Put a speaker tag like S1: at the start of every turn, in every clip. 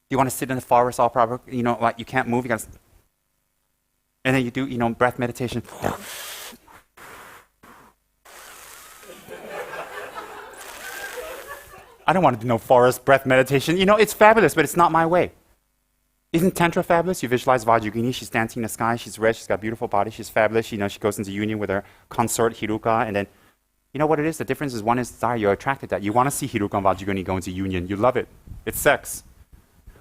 S1: You want to sit in the forest all proper, like you can't move, and then you do, breath meditation. I don't want to do no forest breath meditation. It's fabulous, but it's not my way. Isn't Tantra fabulous? You visualize Vajrayogini, she's dancing in the sky, she's red, she's got a beautiful body, she's fabulous. She goes into union with her consort, Hiruka, and then, you know what it is? The difference is one is desire, you're attracted to that. You want to see Hiruka and Vajrayogini go into union. You love it. It's sex.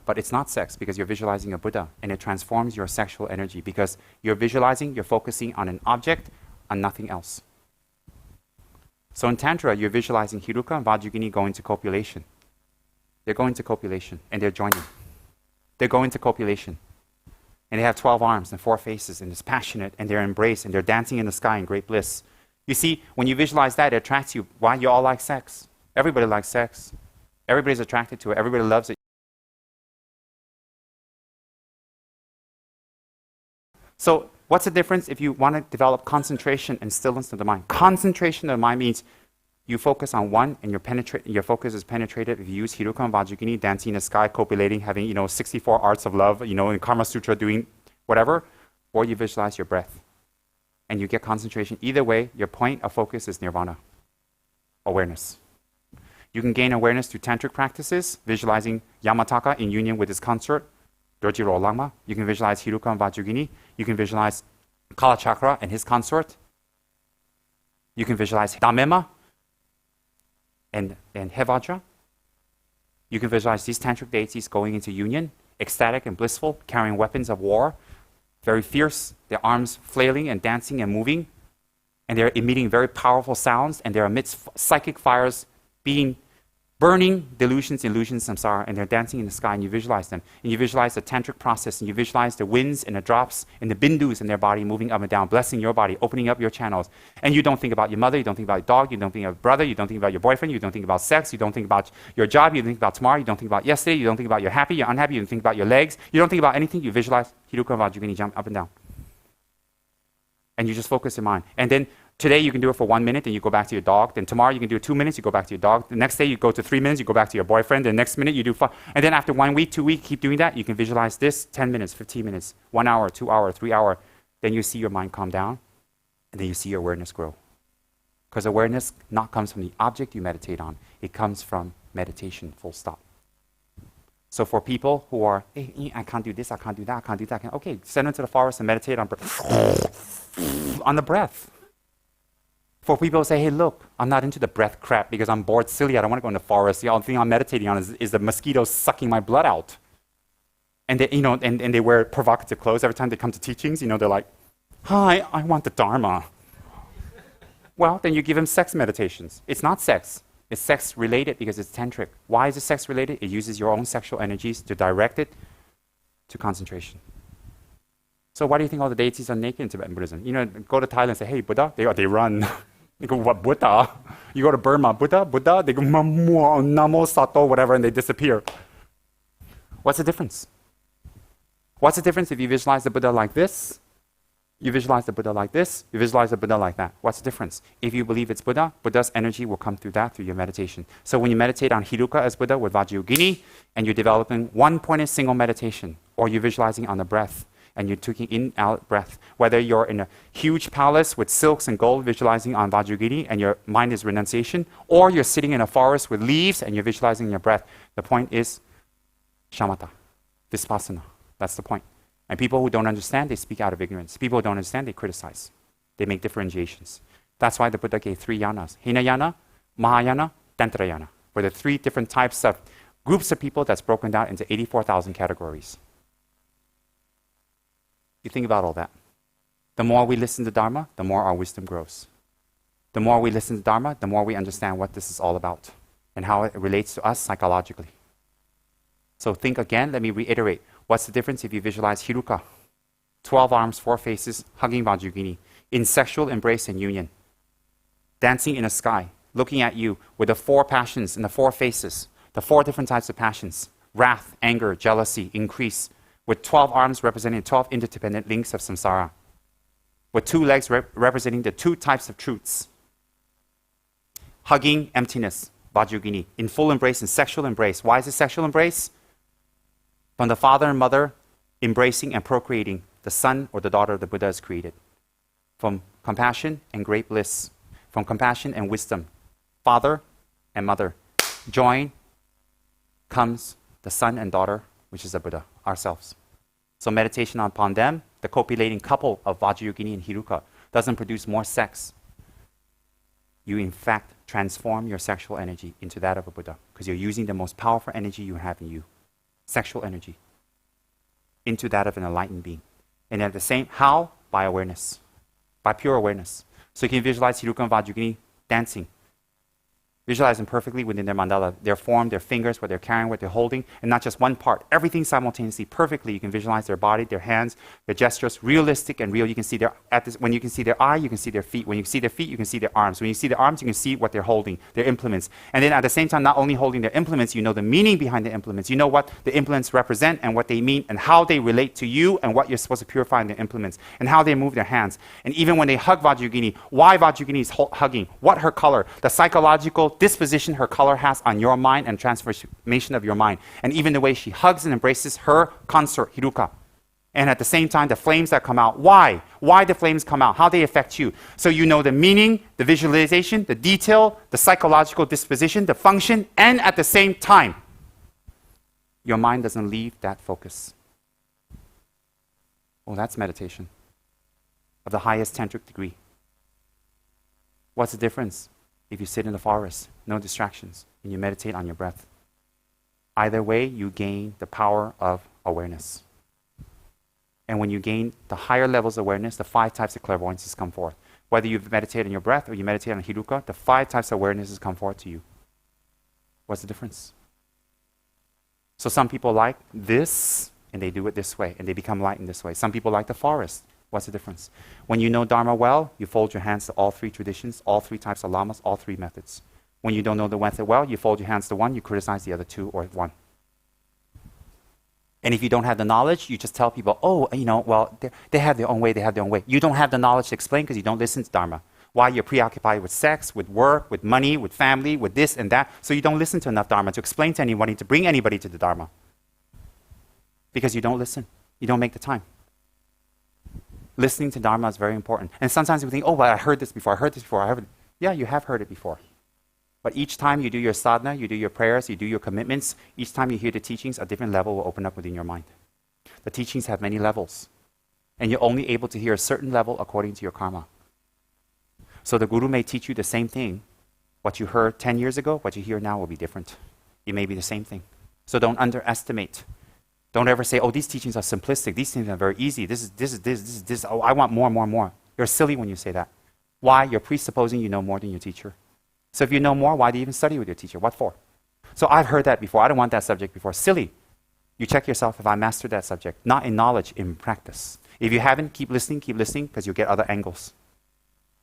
S1: But it's not sex because you're visualizing a Buddha, and it transforms your sexual energy because you're visualizing, you're focusing on an object, on nothing else. So in Tantra, you're visualizing Hiruka and Vajrayogini going to copulation. They're going to copulation, and they're joining. They're going to copulation. And they have 12 arms and 4 faces, and it's passionate, and they're embraced, and they're dancing in the sky in great bliss. You see, when you visualize that, it attracts you. Why? You all like sex. Everybody likes sex. Everybody's attracted to it. Everybody loves it. So what's the difference if you want to develop concentration and stillness of the mind? Concentration of the mind means you focus on one and your focus is penetrated. If you use Hiruka and Vajrayogini, dancing in the sky, copulating, having 64 arts of love, in Karma Sutra doing whatever, or you visualize your breath. And you get concentration. Either way, your point of focus is nirvana, awareness. You can gain awareness through tantric practices, visualizing Yamataka in union with his consort, Dorjiro Lama. You can visualize Hiruka and Vajrayogini. You can visualize Kalachakra and his consort. You can visualize Damema and Hevajra. You can visualize these tantric deities going into union, ecstatic and blissful, carrying weapons of war, very fierce, their arms flailing and dancing and moving, and they're emitting very powerful sounds, and they're amidst psychic fires burning delusions, illusions, samsara, and they're dancing in the sky, and you visualize them. And you visualize the tantric process, and you visualize the winds and the drops and the bindus in their body moving up and down, blessing your body, opening up your channels. And you don't think about your mother, you don't think about your dog, you don't think about your brother, you don't think about your boyfriend, you don't think about sex, you don't think about your job, you don't think about tomorrow, you don't think about yesterday, you don't think about you're happy, you're unhappy, you don't think about your legs, you don't think about anything, you visualize Hiruka and Vajrayogini jump up and down. And you just focus your mind. And then today you can do it for 1 minute, then you go back to your dog. Then tomorrow you can do it 2 minutes, you go back to your dog. The next day you go to 3 minutes, you go back to your boyfriend. The next minute you do 5. And then after 1 week, 2 weeks, keep doing that. You can visualize this 10 minutes, 15 minutes, 1 hour, 2 hour, 3 hour. Then you see your mind calm down, and then you see your awareness grow. Because awareness not comes from the object you meditate on. It comes from meditation, full stop. So for people who are, hey, I can't do this, I can't do that, I can't do that. Okay, send them to the forest and meditate on the breath. For people who say, hey, look, I'm not into the breath crap because I'm bored silly, I don't want to go in the forest. The only thing I'm meditating on is the mosquitoes sucking my blood out. And they, and they wear provocative clothes every time they come to teachings. They're like, hi, I want the Dharma. Well, then you give them sex meditations. It's not sex. It's sex related because it's tantric. Why is it sex related? It uses your own sexual energies to direct it to concentration. So why do you think all the deities are naked in Tibetan Buddhism? Go to Thailand and say, hey, Buddha, they run. They go, what, Buddha? You go to Burma, Buddha, they go, Namo Sato, whatever, and they disappear. What's the difference? What's the difference if you visualize the Buddha like this? You visualize the Buddha like this, you visualize the Buddha like that. What's the difference? If you believe it's Buddha, Buddha's energy will come through that, through your meditation. So when you meditate on Hiruka as Buddha with Vajrayogini, and you're developing one-pointed single meditation, or you're visualizing on the breath, and you're taking in-out breath, whether you're in a huge palace with silks and gold visualizing on Vajrayogini, and your mind is renunciation, or you're sitting in a forest with leaves, and you're visualizing your breath, the point is shamatha, vipassana. That's the point. And people who don't understand, they speak out of ignorance. People who don't understand, they criticize. They make differentiations. That's why the Buddha gave 3 yanas. Hinayana, Mahayana, Tantrayana. Were the 3 different types of groups of people that's broken down into 84,000 categories. You think about all that. The more we listen to Dharma, the more our wisdom grows. The more we listen to Dharma, the more we understand what this is all about and how it relates to us psychologically. So think again, let me reiterate. What's the difference if you visualize Hiruka? 12 arms, 4 faces, hugging Vajrayogini, in sexual embrace and union, dancing in the sky, looking at you with the 4 passions and the 4 faces, the 4 different types of passions, wrath, anger, jealousy, increase, with 12 arms representing 12 interdependent links of samsara, with 2 legs representing the 2 types of truths, hugging emptiness, Vajrayogini, in full embrace and sexual embrace. Why is it sexual embrace? From the father and mother embracing and procreating, the son or the daughter of the Buddha is created. From compassion and great bliss, from compassion and wisdom, father and mother, join comes the son and daughter, which is the Buddha, ourselves. So meditation upon them, the copulating couple of Vajrayogini and Hiruka, doesn't produce more sex. You in fact transform your sexual energy into that of a Buddha, because you're using the most powerful energy you have in you, sexual energy, into that of an enlightened being. And at the same, how? By awareness, by pure awareness. So you can visualize Hiruka and Vajrayogini dancing. Visualize them perfectly within their mandala, their form, their fingers, what they're carrying, what they're holding, and not just one part. Everything simultaneously, perfectly. You can visualize their body, their hands, their gestures, realistic and real. You can see when you can see their eye, you can see their feet. When you see their feet, you can see their arms. When you see their arms, you can see what they're holding, their implements. And then at the same time, not only holding their implements, you know the meaning behind the implements. You know what the implements represent and what they mean and how they relate to you and what you're supposed to purify in the implements and how they move their hands. And even when they hug Vajrayogini, why Vajrayogini is hugging, what her color, the psychological disposition her color has on your mind and transformation of your mind. And even the way she hugs and embraces her consort, Hiruka. And at the same time, the flames that come out. Why? Why the flames come out? How they affect you. So you know the meaning, the visualization, the detail, the psychological disposition, the function, and at the same time, your mind doesn't leave that focus. Well, that's meditation of the highest tantric degree. What's the difference if you sit in the forest, no distractions, and you meditate on your breath? Either way, you gain the power of awareness. And when you gain the higher levels of awareness, the 5 types of clairvoyances come forth. Whether you meditate on your breath or you meditate on Hiruka, the 5 types of awarenesses come forth to you. What's the difference? So some people like this, and they do it this way, and they become light in this way. Some people like the forest. What's the difference? When you know Dharma well, you fold your hands to all 3 traditions, all 3 types of lamas, all 3 methods. When you don't know the method well, you fold your hands to one, you criticize the other 2 or 1. And if you don't have the knowledge, you just tell people, oh, well, they have their own way, they have their own way. You don't have the knowledge to explain because you don't listen to Dharma. Why? You're preoccupied with sex, with work, with money, with family, with this and that. So you don't listen to enough Dharma to explain to anybody, to bring anybody to the Dharma. Because you don't listen. You don't make the time. Listening to Dharma is very important. And sometimes we think, oh, well, I heard this before. Yeah, you have heard it before. But each time you do your sadhana, you do your prayers, you do your commitments, each time you hear the teachings, a different level will open up within your mind. The teachings have many levels. And you're only able to hear a certain level according to your karma. So the Guru may teach you the same thing. What you heard 10 years ago, what you hear now will be different. It may be the same thing. So don't underestimate. Don't ever say, oh, these teachings are simplistic. These things are very easy. This. Oh, I want more. You're silly when you say that. Why? You're presupposing you know more than your teacher. So if you know more, why do you even study with your teacher? What for? So I've heard that before. I don't want that subject before. Silly. You check yourself if I mastered that subject. Not in knowledge, in practice. If you haven't, keep listening, because you'll get other angles.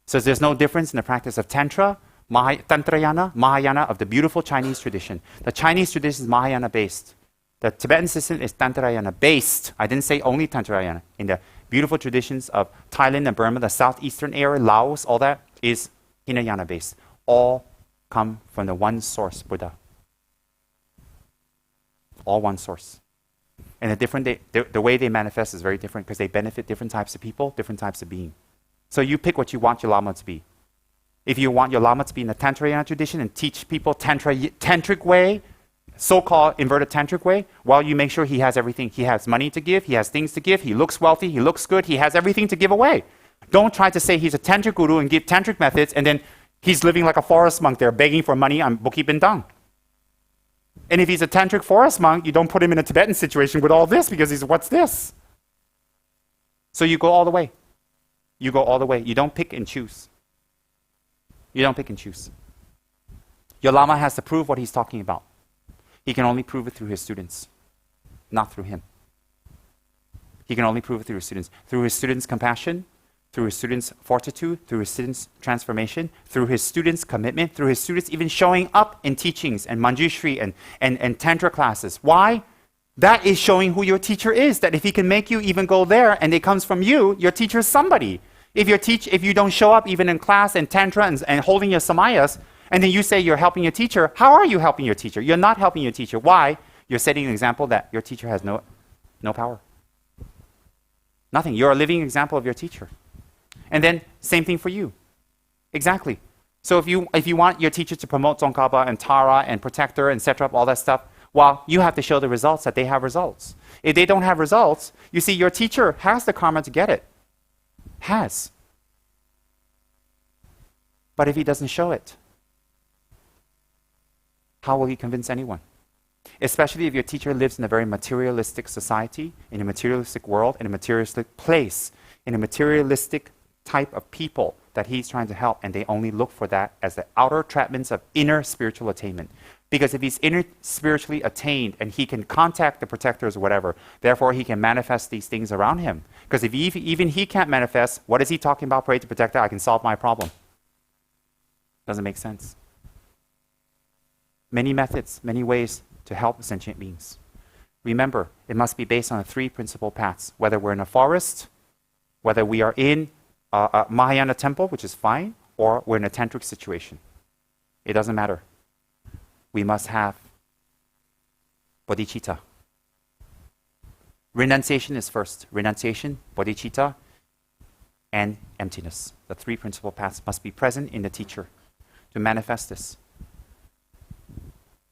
S1: So there's no difference in the practice of Tantra, Tantrayana, Mahayana, of the beautiful Chinese tradition. The Chinese tradition is Mahayana based. The Tibetan system is Tantrayana based. I didn't say only Tantrayana. In the beautiful traditions of Thailand and Burma, the southeastern area, Laos, all that is Hinayana based. All come from the one source, Buddha. All one source. And the way they manifest is very different because they benefit different types of people, different types of being. So you pick what you want your Lama to be. If you want your Lama to be in the Tantrayana tradition and teach people tantric way, so-called inverted tantric way, well, you make sure he has everything. He has money to give, he has things to give, he looks wealthy, he looks good, he has everything to give away. Don't try to say he's a tantric guru and give tantric methods and then he's living like a forest monk there begging for money on Bukit Bintang. And if he's a tantric forest monk, you don't put him in a Tibetan situation with all this because he's, what's this? So you go all the way. You go all the way. You don't pick and choose. You don't pick and choose. Your Lama has to prove what he's talking about. He can only prove it through his students, not through him. He can only prove it through his students. Through his students' compassion, through his students' fortitude, through his students' transformation, through his students' commitment, through his students even showing up in teachings and Manjushri and Tantra classes. Why? That is showing who your teacher is. That if he can make you even go there and it comes from you, your teacher is somebody. If you don't show up even in class and Tantra and holding your samayas, and then you say you're helping your teacher, how are you helping your teacher? You're not helping your teacher. Why? You're setting an example that your teacher has no power. Nothing. You're a living example of your teacher. And then, same thing for you. Exactly. So if you want your teacher to promote Tsongkhapa and Tara and Protector and set up all that stuff, well, you have to show the results that they have results. If they don't have results, you see, your teacher has the karma to get it. Has. But if he doesn't show it, how will he convince anyone? Especially if your teacher lives in a very materialistic society, in a materialistic world, in a materialistic place, in a materialistic type of people that he's trying to help, and they only look for that as the outer trapments of inner spiritual attainment. Because if he's inner spiritually attained and he can contact the protectors or whatever, therefore he can manifest these things around him. Because if even he can't manifest, what is he talking about? Pray to protector, I can solve my problem. Doesn't make sense. Many methods, many ways to help sentient beings. Remember, it must be based on the three principal paths. Whether we're in a forest, whether we are in a Mahayana temple, which is fine, or we're in a tantric situation. It doesn't matter. We must have bodhicitta. Renunciation is first. Renunciation, bodhicitta, and emptiness. The three principal paths must be present in the teacher to manifest this.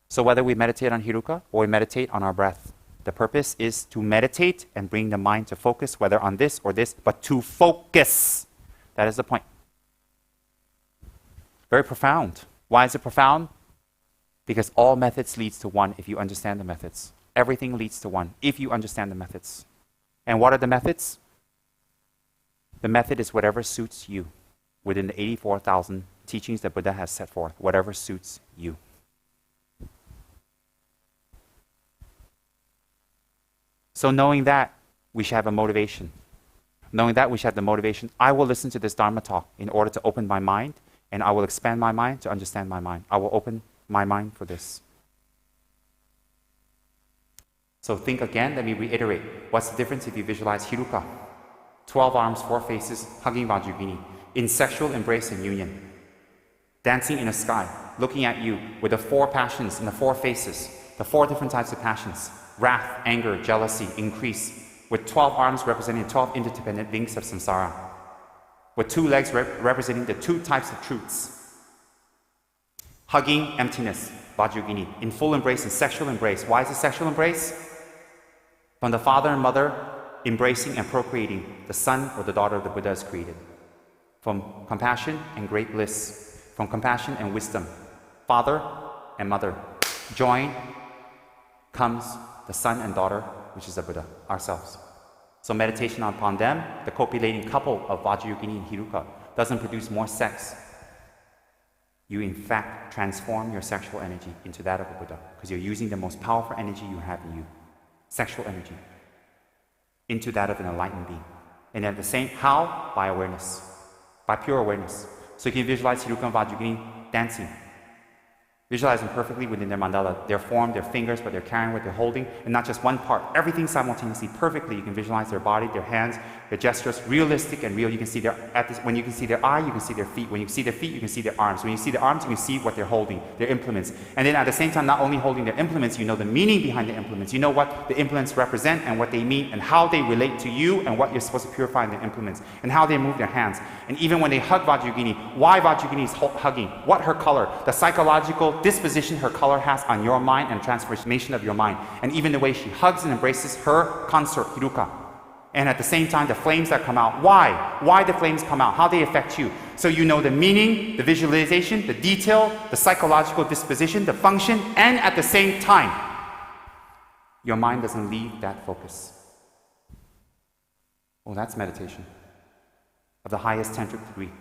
S1: So whether we meditate on Hiruka or we meditate on our breath, the purpose is to meditate and bring the mind to focus, whether on this or this, but to focus. That is the point. Very profound. Why is it profound? Because all methods leads to one if you understand the methods. Everything leads to one if you understand the methods. And what are the methods? The method is whatever suits you within the 84,000 teachings that Buddha has set forth. Whatever suits you. So knowing that, we should have a motivation. Knowing that, we should have the motivation. I will listen to this Dharma talk in order to open my mind, and I will expand my mind to understand my mind. I will open my mind for this. So think again, let me reiterate. What's the difference if you visualize Hiruka? 12 arms, 4 faces, hugging Vajrayogini, in sexual embrace and union. Dancing in the sky, looking at you with the 4 passions and the 4 faces, the 4 different types of passions. Wrath, anger, jealousy, increase, with 12 arms representing 12 interdependent links of samsara, with 2 legs representing the 2 types of truths. Hugging emptiness, Vajrayogini, in full embrace and sexual embrace. Why is it sexual embrace? From the father and mother embracing and procreating, the son or the daughter of the Buddha is created. From compassion and great bliss, from compassion and wisdom, father and mother, join comes the son and daughter, which is the Buddha, ourselves. So meditation upon them, the copulating couple of Vajrayogini and Hiruka, doesn't produce more sex. You in fact transform your sexual energy into that of the Buddha, because you're using the most powerful energy you have in you, sexual energy, into that of an enlightened being. And at the same, how? By awareness, by pure awareness. So you can visualize Hiruka and Vajrayogini dancing. Visualize them perfectly within their mandala, their form, their fingers, what they're carrying, what they're holding, and not just one part. Everything simultaneously, perfectly. You can visualize their body, their hands, their gestures, realistic and real. You can see when you can see their eye, you can see their feet. When you see their feet, you can see their arms. When you see their arms, you can see what they're holding, their implements. And then at the same time, not only holding their implements, you know the meaning behind the implements. You know what the implements represent and what they mean and how they relate to you and what you're supposed to purify in their implements and how they move their hands. And even when they hug Vajrayogini, why Vajrayogini is hugging, what her color, the psychological disposition her color has on your mind and transformation of your mind. And even the way she hugs and embraces her consort, Hiruka. And at the same time, the flames that come out. Why? Why the flames come out? How they affect you. So you know the meaning, the visualization, the detail, the psychological disposition, the function, and at the same time, your mind doesn't leave that focus. Oh, that's meditation of the highest tantric degree.